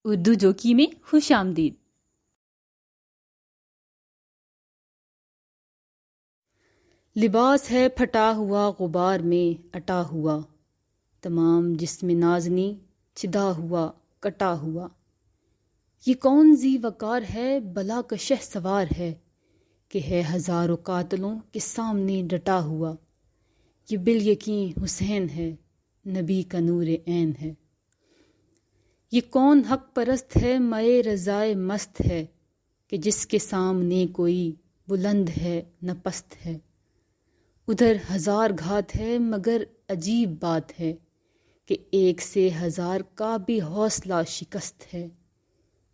Urdu jockey میں خوش آمدید۔ لباس ہے پھٹا ہوا غبار میں اٹا ہوا، تمام جسم نازنی چدا ہوا کٹا ہوا۔ یہ کون ذی وقار ہے بلا کا شہ سوار ہے، کہ ہے ہزاروں قاتلوں کے سامنے ڈٹا ہوا۔ یہ بالیقین حسین ہے، نبی کا نور عین ہے۔ یہ کون حق پرست ہے مئے رضائے مست ہے، کہ جس کے سامنے کوئی بلند ہے نہ پست ہے۔ ادھر ہزار گھات ہے مگر عجیب بات ہے، کہ ایک سے ہزار کا بھی حوصلہ شکست ہے۔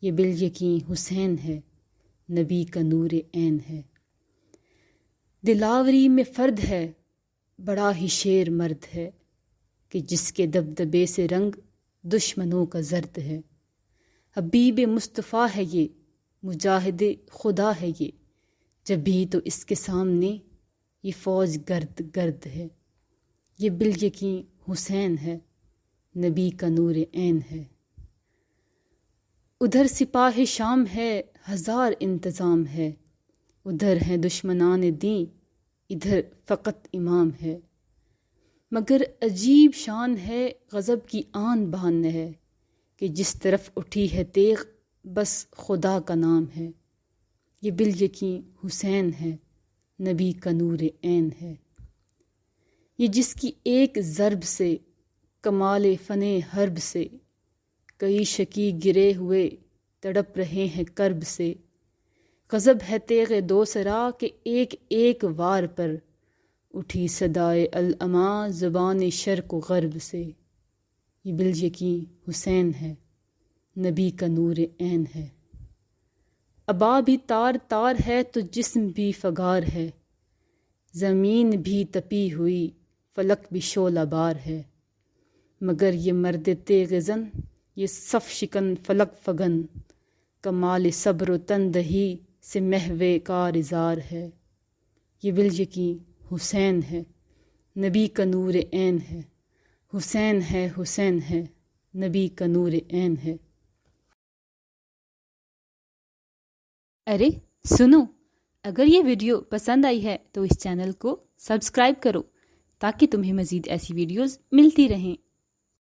یہ بالیقین حسین ہے، نبی کا نور عین ہے۔ دلاوری میں فرد ہے، بڑا ہی شیر مرد ہے، کہ جس کے دبدبے سے رنگ دشمنوں کا زرد ہے۔ حبیب مصطفیٰ ہے یہ، مجاہد خدا ہے یہ، جب بھی تو اس کے سامنے یہ فوج گرد گرد ہے۔ یہ بالیقین حسین ہے، نبی کا نور عین ہے۔ ادھر سپاہ شام ہے، ہزار انتظام ہے، ادھر ہیں دشمنان دین، ادھر فقط امام ہے۔ مگر عجیب شان ہے، غضب کی آن بان ہے، کہ جس طرف اٹھی ہے تیغ بس خدا کا نام ہے۔ یہ بالیقین حسین ہے، نبی کا نور عین ہے۔ یہ جس کی ایک ضرب سے کمال فن حرب سے، کئی شکی گرے ہوئے تڑپ رہے ہیں کرب سے۔ غضب ہے تیغ دوسرا کہ ایک ایک وار پر، اٹھی صدائے العما زبان شرق و غرب سے۔ یہ بالیقین حسین ہے، نبی کا نور عین ہے۔ ابا بھی تار تار ہے تو جسم بھی فگار ہے، زمین بھی تپی ہوئی فلک بھی شعلہ بار ہے۔ مگر یہ مرد تیغ زن، یہ صف شکن فلک فگن، کمال صبر و تندہی سے محو کارزار ہے۔ یہ بالیقین حسین ہے، نبی کا نور عین ہے۔ حسین ہے، حسین ہے، نبی کا نور عین ہے۔ ارے سنو، اگر یہ ویڈیو پسند آئی ہے تو اس چینل کو سبسکرائب کرو، تاکہ تمہیں مزید ایسی ویڈیوز ملتی رہیں۔